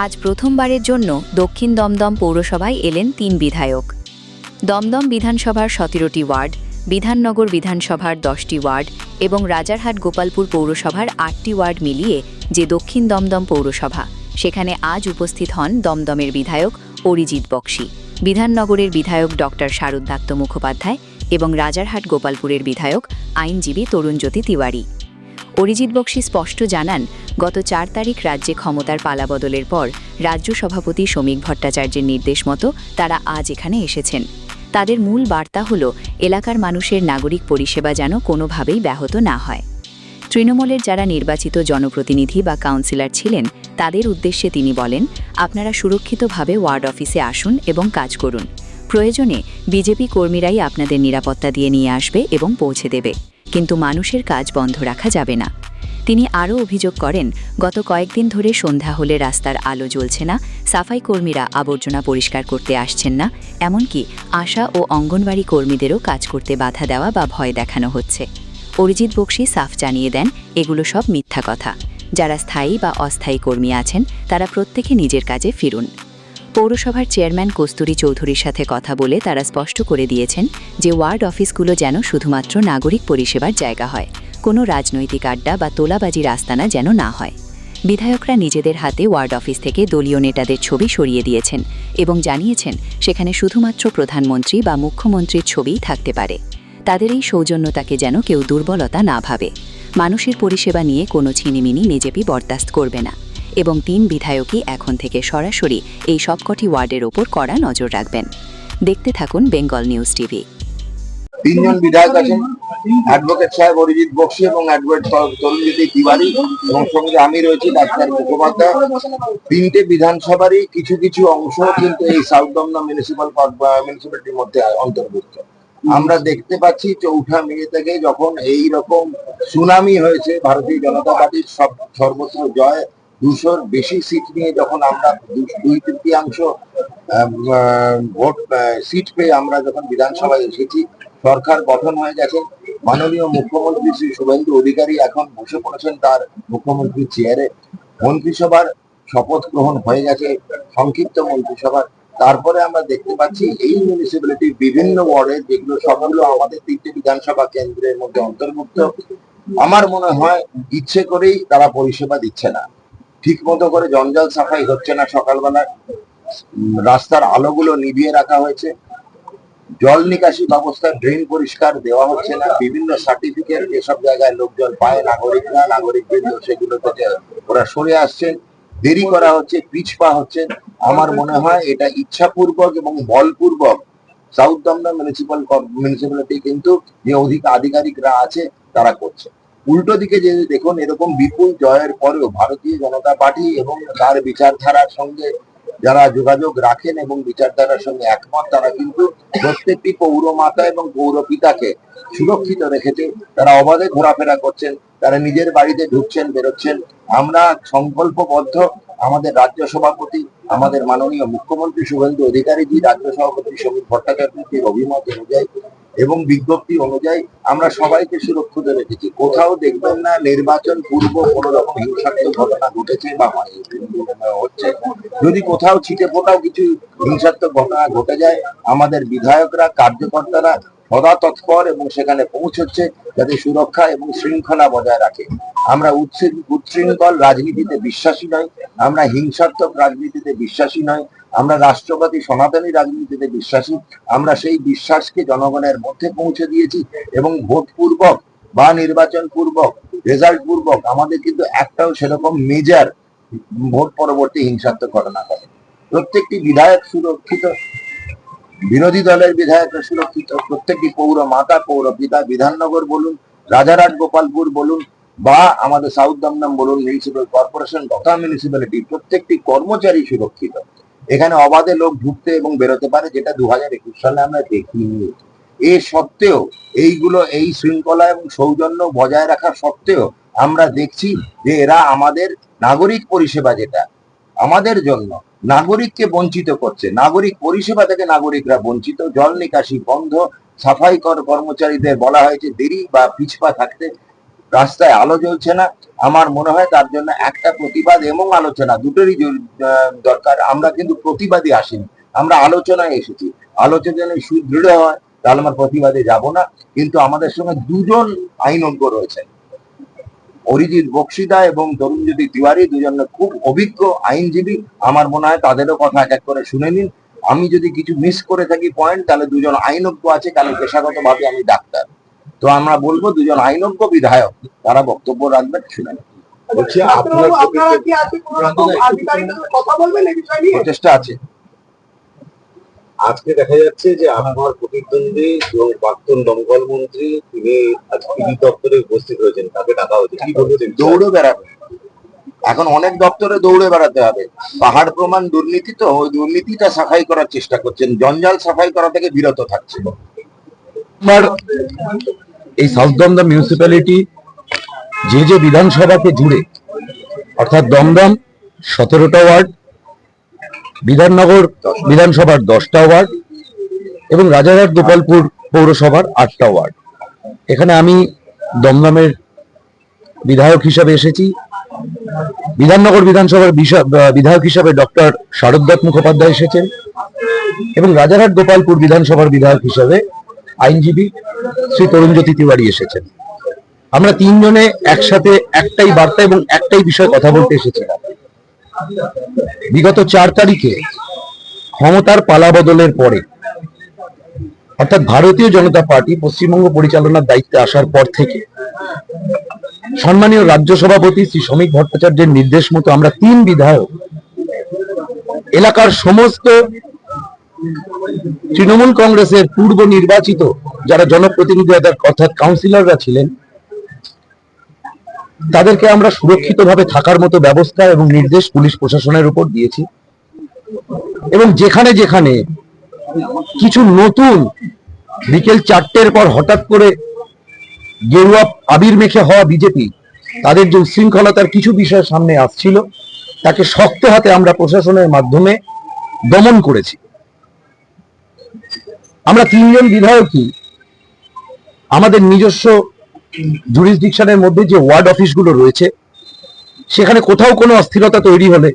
আজ প্রথমবারের জন্য দক্ষিণ দমদম পৌরসভায় এলেন ৩ বিধায়ক। দমদম বিধানসভার ১৭টি ওয়ার্ড, বিধাননগর বিধানসভার 10টি ওয়ার্ড এবং রাজারহাট গোপালপুর পৌরসভার 8টি ওয়ার্ড মিলিয়ে যে দক্ষিণ দমদম পৌরসভা, সেখানে আজ উপস্থিত হন দমদমের বিধায়ক অরিজিৎ বক্সী, বিধাননগরের বিধায়ক ডক্টর শারদাক্ত মুখোপাধ্যায় এবং রাজারহাট গোপালপুরের বিধায়ক আইনজীবী তরুণজ্যোতি তিওয়ারি। অরিজিৎ বক্সী স্পষ্ট জানান, গত ৪ তারিখ রাজ্যে ক্ষমতার পালাবদলের পর রাজ্য সভাপতি শ্রমিক ভট্টাচার্যের নির্দেশ মতো তারা আজ এখানে এসেছেন। তাদের মূল বার্তা হল এলাকার মানুষের নাগরিক পরিষেবা যেন কোনোভাবেই ব্যাহত না হয়। তৃণমূলের যারা নির্বাচিত জনপ্রতিনিধি বা কাউন্সিলর ছিলেন, তাদের উদ্দেশ্যে তিনি বলেন, আপনারা সুরক্ষিতভাবে ওয়ার্ড অফিসে আসুন এবং কাজ করুন। প্রয়োজনে বিজেপি কর্মীরাই আপনাদের নিরাপত্তা দিয়ে নিয়ে আসবে এবং পৌঁছে দেবে, কিন্তু মানুষের কাজ বন্ধ রাখা যাবে না। তিনি আরও অভিযোগ করেন, গত কয়েকদিন ধরে সন্ধ্যা হলে রাস্তার আলো জ্বলছে না, সাফাই কর্মীরা আবর্জনা পরিষ্কার করতে আসছেন না, এমনকি আশা ও অঙ্গনবাড়ি কর্মীদেরও কাজ করতে বাধা দেওয়া বা ভয় দেখানো হচ্ছে। অরিজিৎ বক্সী সাফ জানিয়ে দেন, এগুলো সব মিথ্যা কথা। যারা স্থায়ী বা অস্থায়ী কর্মী আছেন, তারা প্রত্যেকে নিজের কাজে ফিরুন। পৌরসভার চেয়ারম্যান কস্তুরী চৌধুরীর সাথে কথা বলে তারা স্পষ্ট করে দিয়েছেন যে ওয়ার্ড অফিসগুলো যেন শুধুমাত্র নাগরিক পরিষেবার জায়গা হয়, কোনো রাজনৈতিক আড্ডা বা তোলাবাজির আস্তানা যেন না হয়। বিধায়করা নিজেদের হাতে ওয়ার্ড অফিস থেকে দলীয় নেতাদের ছবি সরিয়ে দিয়েছেন এবং জানিয়েছেন সেখানে শুধুমাত্র প্রধানমন্ত্রী বা মুখ্যমন্ত্রীর ছবিই থাকতে পারে। তাদের এই সৌজন্যতাকে যেন কেউ দুর্বলতা না ভাবে। মানুষের পরিষেবা নিয়ে কোনো ছিনিমিনি বিজেপি বরদাস্ত করবে না এবং ৩ বিধায়কই এখন থেকে সরাসরি এই সবকটি ওয়ার্ডের ওপর কড়া নজর রাখবেন। দেখতে থাকুন বেঙ্গল নিউজ টিভি। ৩ জন বিধায়ক আছেন, অ্যাডভোকেট সাহেব অরিজিৎ বক্সী এবং অ্যাডভোকেট তরুণজ্যোতি তিওয়ারি এবং সঙ্গে আমি রয়েছি ডাক্তার মুখোপাধ্যায়। 3টে বিধানসভারই কিছু কিছু অংশ কিন্তু এই সাউথ দমদম মিউনিসিপ্যালিটির মধ্যে অন্তর্ভুক্ত। আমরা দেখতে পাচ্ছি ৪ঠা মে থেকে যখন এই রকম সুনামি হয়েছে, ভারতীয় জনতা পার্টির সর্বত্র জয়, ২০০-র বেশি সিট নিয়ে যখন আমরা ২/৩ ভোট সিট পেয়ে আমরা যখন বিধানসভায় এসেছি, সরকার গঠন হয়ে গেছে। মাননীয় মুখ্যমন্ত্রী শ্রী শুভেন্দু অধিকারী এখন বসে পড়েছেন তার মুখ্যমন্ত্রীর চেয়ারে। মন্ত্রিসভার শপথ গ্রহণ হয়ে গেছে, সংক্ষিপ্ত মন্ত্রিসভার। তারপরে আমরা দেখতে পাচ্ছি এই মিউনিসিপ্যালিটির বিভিন্ন ওয়ার্ডে, যেগুলো সবগুলো আমাদের 3টে বিধানসভা কেন্দ্রের মধ্যে অন্তর্ভুক্ত, আমার মনে হয় ইচ্ছে করেই তারা পরিষেবা দিচ্ছে না। ঠিক মতো করে জঞ্জাল সাফাই হচ্ছে না, সকালবেলা রাস্তার আলোগুলো নিভিয়ে রাখা হয়েছে, জল নিকাশি ব্যবস্থায় ড্রেন পরিষ্কার দেওয়া হচ্ছে না, বিভিন্ন সার্টিফিকেট যেসব জায়গায় লোকজন পায় নাগরিকদের সেগুলো থেকে ওরা সরে আসছেন, দেরি করা হচ্ছে, পিছপা হচ্ছে। আমার মনে হয় এটা ইচ্ছাপূর্বক এবং বলপূর্বক সাউথ দমদম মিউনিসিপ্যালিটি কিন্তু যে আধিকারিকরা আছে তারা করছে। উল্টো দিকে যে দেখুন, এরকম বিপুল জয়ের পরেও ভারতীয় জনতা পার্টি এবং তার বিচারধারার সঙ্গে যারা যোগাযোগ রাখেন এবং বিচারধারার সঙ্গে একমত, তারা কিন্তু প্রত্যেকটি পৌরমাতা এবং পৌরপিতাকে সুরক্ষিত রেখেছে। তারা অবাধে ঘোরাফেরা করছেন, তারা নিজের বাড়িতে ঢুকছেন, বেরোচ্ছেন। আমরা সংকল্পবদ্ধ, আমাদের রাজ্য সভাপতি, আমাদের মাননীয় মুখ্যমন্ত্রী শুভেন্দু অধিকারীজি, রাজ্য সভাপতি শ্রমিক ভট্টাচার্যের অভিমত অনুযায়ী এবং বিজ্ঞপ্তি অনুযায়ী আমরা সবাইকে সুরক্ষিত রেখেছি। কোথাও দেখবেন না নির্বাচন পূর্ব কোনো রকম হিংসাত্মক ঘটনা ঘটেছে বা হচ্ছে। যদি কোথাও ছিটে ফোটাও কিছু হিংসাত্মক ঘটনা ঘটে যায়, আমাদের বিধায়করা, কার্যকর্তারা সদা তৎপর এবং সেখানে পৌঁছচ্ছে যাতে সুরক্ষা এবং শৃঙ্খলা বজায় রাখে। আমরা উচ্ছৃঙ্খল রাজনীতিতে বিশ্বাসী নই, আমরা হিংসাত্মক রাজনীতিতে বিশ্বাসী নই, আমরা রাষ্ট্রবাদী সনাতনী রাজনীতিতে বিশ্বাসী। আমরা সেই বিশ্বাসকে জনগণের মধ্যে পৌঁছে দিয়েছি এবং ভোট পূর্বক বা নির্বাচন পূর্বক, রেজাল্ট পূর্বক আমাদের কিন্তু একটাও সেরকম মেজর ভোট পরবর্তী হিংসাত্মক ঘটনা ঘটে। প্রত্যেকটি বিধায়ক সুরক্ষিত, বিরোধী দলের বিধায়করা সুরক্ষিত, প্রত্যেকটি পৌর মাতা, পৌর পিতা, বিধাননগর বলুন, রাজারহাট গোপালপুর বলুন বা আমাদের সাউথ দমদম বলুন, মিউনিসিপ্যাল কর্পোরেশন তথা মিউনিসিপ্যালিটি, প্রত্যেকটি কর্মচারী সুরক্ষিত। এখানে অবাধে লোক ঢুকতে এবং বেরোতে পারে, যেটা 2021 সালে আমরা দেখিনি। এ সত্ত্বেও এই শৃঙ্খলা এবং সৌজন্য বজায় রাখা সত্ত্বেও আমরা দেখছি যে এরা আমাদের নাগরিক পরিষেবা, যেটা আমাদের জন্য নাগরিককে বঞ্চিত করছে। নাগরিক পরিষেবা থেকে নাগরিকরা বঞ্চিত। জল নিকাশি বন্ধ, সাফাই কর্মচারীদের বলা হয়েছে দেরি বা পিছপা থাকতে, রাস্তায় আলো জ্বলছে না। আমার মনে হয় তার জন্য একটা প্রতিবাদ এবং আলোচনা দুটোরই দরকার। আমরা কিন্তু প্রতিবাদী আসিনি, আমরা আলোচনায় এসেছি। আলোচনা যদি সুদৃঢ় হয় তাহলে আমার প্রতিবাদে যাব না। কিন্তু আমাদের সঙ্গে দুজন আইনজ্ঞ রয়েছেন, অরিজিৎ বক্সিদা এবং তরুণজ্যোতি তিওয়ারি, দুজন খুব অভিজ্ঞ আইনজীবী। আমার মনে হয় তাদেরও কথা এক এক করে শুনে নিন। আমি যদি কিছু মিস করে থাকি পয়েন্ট, তাহলে দুজন আইনজ্ঞ আছে, কারণ পেশাগতভাবে আমি ডাক্তার। তো আমরা বলবো দুজন আইনজ্ঞ বিধায়ক তারা বক্তব্য রাখবেন, শুনে নিন। বলছি আপনার প্রচেষ্টা আছে। আজকে দেখা যাচ্ছে যে আপনার প্রতিদ্বন্দ্বী এবং প্রাক্তন দমকল মন্ত্রী তিনি আজ পিডি দপ্তরে উপস্থিত হয়েছেন, তাকে ডাকা হয়েছে, কি বলছেন? দৌড়ে বেড়াবে, এখন অনেক দপ্তরে দৌড়ে বেড়াতে হবে। পাহাড় প্রমাণ দুর্নীতি, তো ওই দুর্নীতিটা সাফাই করার চেষ্টা করছেন, জঞ্জাল সাফাই করা থেকে বিরত থাকছিল। এই সাউথ দমদম মিউনিসিপ্যালিটি যে বিধানসভাকে জুড়ে, অর্থাৎ দমদম 17টা ওয়ার্ড, বিধাননগর বিধানসভার 10টা ওয়ার্ড এবং রাজারহাট গোপালপুর পৌরসভার 8টা ওয়ার্ড, এখানে আমি দমদমের বিধায়ক হিসাবে এসেছি। বিধাননগর বিধানসভার বিধায়ক হিসাবে ডক্টর শারদ্দাত মুখোপাধ্যায় এসেছেন এবং রাজারহাট গোপালপুর বিধানসভার বিধায়ক হিসাবে আইনজীবী শ্রী তরুণজ্যোতি তিওয়ারি এসেছেন। আমরা তিনজনে একসাথে একটাই বার্তা এবং একটাই বিষয় কথা বলতে এসেছিলাম। বিগত 4 তারিখে ক্ষমতার পালাবদলের পরে, অর্থাৎ ভারতীয় জনতা পার্টি পশ্চিমবঙ্গ পরিচালনার দায়িত্বে আসার পর থেকে সম্মানীয় রাজ্য সভাপতি শ্রী শ্রমিক ভট্টাচার্যের নির্দেশ মতো আমরা 3 বিধায়ক এলাকার সমস্ত তৃণমূল কংগ্রেসের পূর্ব নির্বাচিত যারা জনপ্রতিনিধি অর্থাৎ কাউন্সিলররা ছিলেন, তাদেরকে আমরা সুরক্ষিতভাবে থাকার মতো ব্যবস্থা এবং নির্দেশ পুলিশ প্রশাসনের উপর দিয়েছি। এবং যেখানে যেখানে কিছু নতুন বিকেল 4টের পর হঠাৎ করে গেরুয়া আবির মেখে হওয়া বিজেপি, তাদের যে উশৃঙ্খলতার কিছু বিষয় সামনে আসছিল, তাকে শক্ত হাতে আমরা প্রশাসনের মাধ্যমে দমন করেছি। আমরা 3 জন বিধায়কই আমাদের নিজস্ব জুরিসডিকশনের মধ্যে যে ওয়ার্ড অফিসগুলো রয়েছে, সেখানে কোথাও কোনো অস্থিরতা তৈরি হলে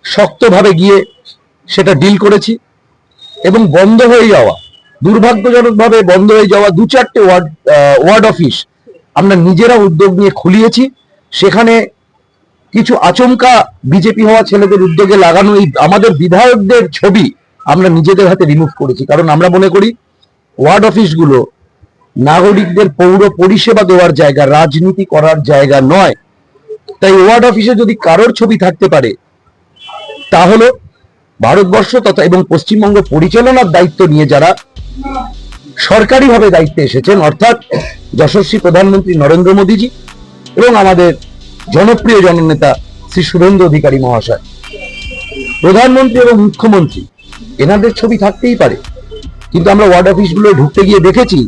শক্তভাবে গিয়ে সেটা ডিল করেছি এবং বন্ধ হয়ে যাওয়া, দুর্ভাগ্যজনকভাবে বন্ধ হয়ে যাওয়া 2-4টে ওয়ার্ড অফিস আমরা নিজেরা উদ্যোগ নিয়ে খুলিয়েছি। সেখানে কিছু আচমকা বিজেপি হওয়া ছেলেদের উদ্যোগে লাগানো এই আমাদের বিধায়কদের ছবি আমরা নিজেদের হাতে রিমুভ করেছি, কারণ আমরা মনে করি ওয়ার্ড অফিসগুলো নাগরিকদের পৌর পরিষেবা দেওয়ার জায়গা, রাজনীতি করার জায়গা নয়। তাই ওয়ার্ড অফিসে যদি কারোর ছবি থাকতে পারে, তাহলে ভারতবর্ষ তথা এবং পশ্চিমবঙ্গ পরিচালনার দায়িত্ব নিয়ে যারা সরকারিভাবে দায়িত্বে এসেছেন, অর্থাৎ যশস্বী প্রধানমন্ত্রী নরেন্দ্র মোদীজি এবং আমাদের জনপ্রিয় জননেতা শ্রী শুভেন্দু অধিকারী মহাশয়, প্রধানমন্ত্রী এবং মুখ্যমন্ত্রী, এনাদের ছবি থাকতেই পারে। কিন্তু আমরা ওয়ার্ড অফিসগুলো ঢুকতে গিয়ে দেখেছি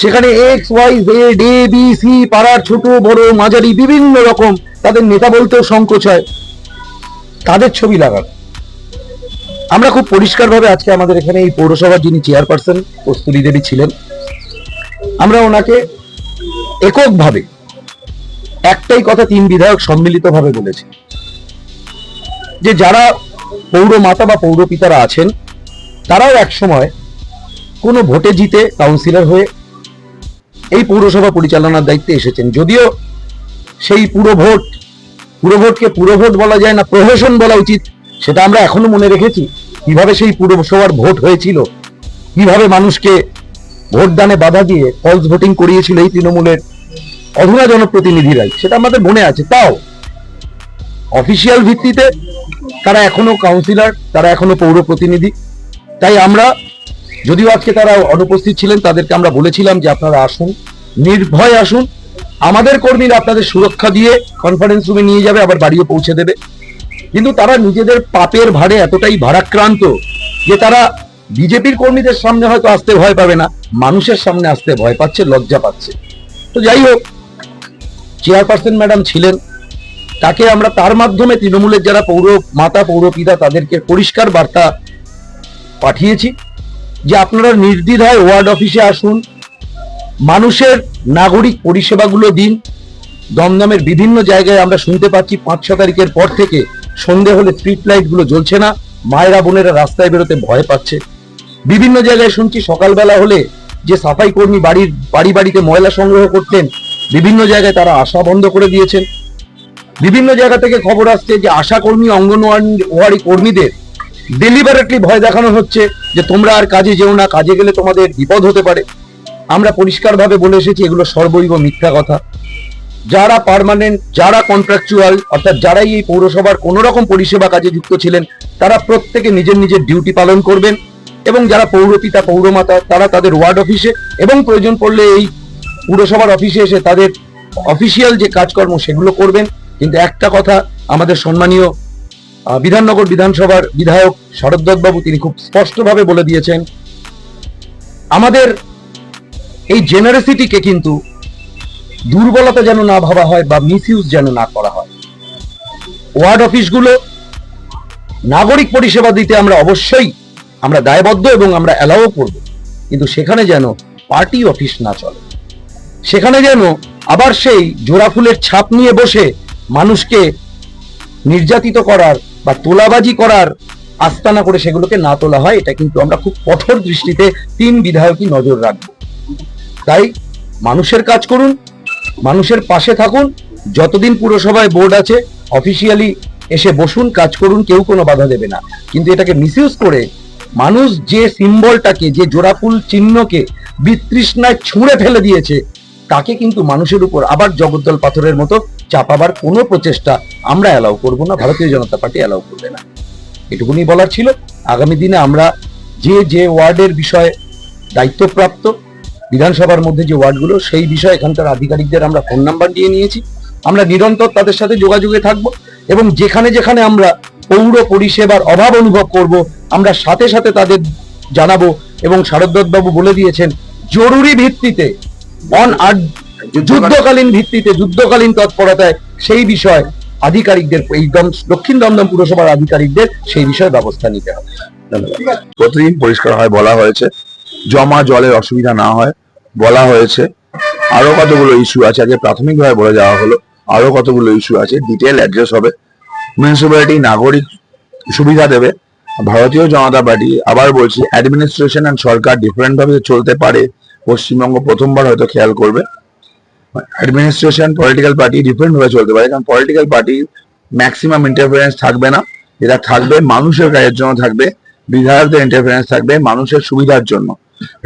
সেখানে XYZ ABC পাড়ার ছোট বড় মাঝারি বিভিন্ন রকম তাদের নেতা বলতেও সংকোচ হয়, তাদের ছবি লাগানো। আমরা খুব পরিষ্কারভাবে আজকে আমাদের এখানে এই পৌরসভার যিনি চেয়ারপারসন কস্তুরী দেবী ছিলেন, আমরা ওনাকে এককভাবে একটাই কথা 3 বিধায়ক সম্মিলিতভাবে বলেছি যে যারা পৌর মাতা বা পৌরপিতারা আছেন, তারাও একসময় কোনো ভোটে জিতে কাউন্সিলর হয়ে এই পৌরসভা পরিচালনার দায়িত্বে এসেছেন। যদিও সেই পুরভোটকে পুরভোট বলা যায় না, প্রহসন বলা উচিত, সেটা আমরা এখনো মনে রেখেছি। কিভাবে সেই পুরসভার ভোট হয়েছিল, কিভাবে মানুষকে ভোটদানে বাধা দিয়ে ফলস ভোটিং করিয়েছিল এই তৃণমূলের অধুনা জনপ্রতিনিধিরাই, সেটা আমাদের মনে আছে। তাও অফিসিয়াল ভিত্তিতে তারা এখনো কাউন্সিলর, তারা এখনো পৌর প্রতিনিধি। তাই আমরা, যদিও আজকে তারা অনুপস্থিত ছিলেন, তাদেরকে আমরা বলেছিলাম যে আপনারা আসুন, নির্ভয় আসুন, আমাদের কর্মীরা আপনাদের সুরক্ষা দিয়ে কনফারেন্স রুমে নিয়ে যাবে, আবার বাড়িও পৌঁছে দেবে। কিন্তু তারা নিজেদের পাপের ভারে এতটাই ভারাক্রান্ত যে তারা বিজেপির কর্মীদের সামনে হয়তো আসতে ভয় পাবে না, মানুষের সামনে আসতে ভয় পাচ্ছে, লজ্জা পাচ্ছে। তো যাই হোক, চেয়ারপারসন ম্যাডাম ছিলেন, তাকে আমরা তার মাধ্যমে তৃণমূলের যারা পৌর মাতা পৌরপিতা তাদেরকে পরিষ্কার বার্তা পাঠিয়েছি যে আপনারা নির্দ্বিধায় ওয়ার্ড অফিসে আসুন, মানুষের নাগরিক পরিষেবাগুলো দিন, দমদমের বিভিন্ন জায়গায় আমরা শুনতে পাচ্ছি 5-6 তারিখের পর থেকে সন্ধে হলে স্ট্রিট লাইট গুলো জ্বলছে না, মায়েরা বোনেরা রাস্তায় বেরোতে ভয় পাচ্ছে। বিভিন্ন জায়গায় শুনছি সকালবেলা হলে যে সাফাই কর্মী বাড়িতে ময়লা সংগ্রহ করতেন, বিভিন্ন জায়গায় তারা আসা বন্ধ করে দিয়েছেন। বিভিন্ন জায়গা থেকে খবর আসছে যে আশা কর্মী, অঙ্গনওয়াড়ি কর্মীদের ডেলিভারেটলি ভয় দেখানো হচ্ছে যে তোমরা আর কাজে যেও না, কাজে গেলে তোমাদের বিপদ হতে পারে। আমরা পরিষ্কারভাবে বলে এসেছি এগুলো সর্বৈব মিথ্যা কথা। যারা পার্মানেন্ট, যারা কন্ট্রাকচুয়াল, অর্থাৎ যারাই এই পৌরসভার কোন রকম পরিষেবা কাজে যুক্ত ছিলেন, তারা প্রত্যেকে নিজের নিজের ডিউটি পালন করবেন এবং যারা পৌরপিতা পৌরমাতা তারা তাদের ওয়ার্ড অফিসে এবং প্রয়োজন পড়লে এই পুরসভার অফিসে এসে তাদের অফিসিয়াল যে কাজকর্ম সেগুলো করবেন। কিন্তু একটা কথা আমাদের সম্মানীয় বিধাননগর বিধানসভার বিধায়ক শরৎ দত্তবাবু তিনি খুব স্পষ্টভাবে বলে দিয়েছেন, আমাদের এই জেনারেসিটিকে কিন্তু দুর্বলতা যেন না ভাবা হয় বা মিসইউজ যেন না করা হয়। ওয়ার্ড অফিসগুলো নাগরিক পরিষেবা দিতে আমরা দায়বদ্ধ এবং আমরা অ্যালাও করব, কিন্তু সেখানে যেন পার্টি অফিস না চলে, সেখানে যেন আবার সেই জোড়া ফুলের ছাপ নিয়ে বসে মানুষকে নির্যাতিত করার বা তোলাবাজি করার আস্তানা করে সেগুলোকে না তোলা হয়। এটা কিন্তু আমরা খুব কঠোর দৃষ্টিতে 3 বিধায়কই নজর রাখবো। তাই মানুষের কাজ করুন, মানুষের পাশে থাকুন, যতদিন পুরসভায় বোর্ড আছে অফিসিয়ালি এসে বসুন, কাজ করুন, কেউ কোনো বাধা দেবে না। কিন্তু এটাকে মিসইউজ করে মানুষ যে সিম্বলটাকে, যে জোড়াফুল চিহ্নকে বিতৃষ্ণায় ছুঁড়ে ফেলে দিয়েছে, তাকে কিন্তু মানুষের উপর আবার জগদ্দল পাথরের মতো চাপাবার কোনো প্রচেষ্টা আমরা অ্যালাউ করব না, ভারতীয় জনতা পার্টি অ্যালাউ করবে না। এটুকুনি বলার ছিল। আগামী দিনে আমরা যে ওয়ার্ডের বিষয়ে দায়িত্বপ্রাপ্ত বিধানসভার মধ্যে যে ওয়ার্ডগুলো, সেই বিষয়ে এখানকার আধিকারিকদের আমরা ফোন নাম্বার দিয়ে নিয়েছি। আমরা নিরন্তর তাদের সাথে যোগাযোগে থাকব এবং যেখানে যেখানে আমরা পৌর পরিষেবার অভাব অনুভব করব আমরা সাথে সাথে তাদের জানাবো। এবং শরৎ দত্তবাবু বলে দিয়েছেন জরুরি ভিত্তিতে, যুদ্ধকালীন ভিত্তিতে, যুদ্ধকালীন তৎপরতায় সেই বিষয় আধিকারিকদের, এই দক্ষিণ দমদম পুরসভার আধিকারিকদের সেই বিষয়ে ব্যবস্থা নিতে হবে। ধন্যবাদ। প্রতিদিন পরিষ্কার হয় বলা হয়েছে, জমা জলের অসুবিধা না হয় বলা হয়েছে। আরো কতগুলো ইস্যু আছে, আগে প্রাথমিকভাবে বলে যাওয়া হলো, আরো কতগুলো ইস্যু আছে, ডিটেল অ্যাড্রেস হবে। মিউনিসিপ্যালিটি নাগরিক সুবিধা দেবে। ভারতীয় জনতা পার্টি, আবার বলছি, অ্যাডমিনিস্ট্রেশন এন্ড সরকার ডিফারেন্ট ভাবে চলতে পারে। পশ্চিমবঙ্গ প্রথমবার হয়তো খেয়াল করবে। অ্যাডমিনিস্ট্রেশন, পলিটিক্যাল পার্টি ডিফারেন্ট ভাবে চলতে পারে, কারণ পলিটিক্যাল পার্টি ম্যাক্সিমাম ইন্টারফারেন্স থাকবে না, এটা থাকবে মানুষের কাজের জন্য, থাকবে বিধায়কদের ইন্টারফারেন্স থাকবে মানুষের সুবিধার জন্য,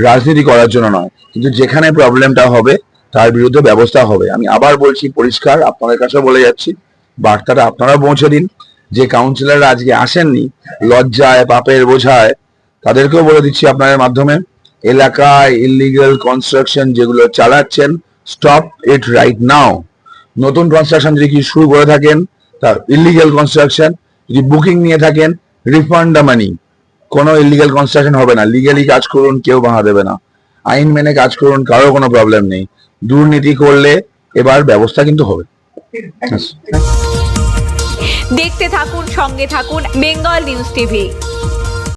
রাজনীতি করার জন্য নয়। কিন্তু যেখানে প্রবলেমটা হবে তার বিরুদ্ধে ব্যবস্থা হবে। আমি আবার বলছি, পরিষ্কার আপনাদের কাছে বলে যাচ্ছি, বার্তাটা আপনারা পৌঁছে দিন। যে কাউন্সিলররা আজকে আসেননি লজ্জায় পাপের বোঝায়, তাদেরকেও বলে দিচ্ছি আপনাদের মাধ্যমে, এলাকায় ইলিগাল কনস্ট্রাকশন যেগুলো চালাচ্ছেন, স্টপ ইট রাইট নাও। নতুন কনস্ট্রাকশন যদি কিছু শুরু করে থাকেন, তার ইলিগাল কনস্ট্রাকশন যদি বুকিং নিয়ে থাকেন, রিফান্ড দ্য মানি। কোনো ইলিগাল কনস্ট্রাকশন হবে না। লিগালি কাজ করুন, কেউ বাধা দেবে না। আইন মেনে কাজ করুন, কারো কোনো প্রবলেম নেই। দুর্নীতি করলে এবার ব্যবস্থা কিন্তু হবে। দেখতে থাকুন, সঙ্গে থাকুন বেঙ্গল নিউজ টিভি।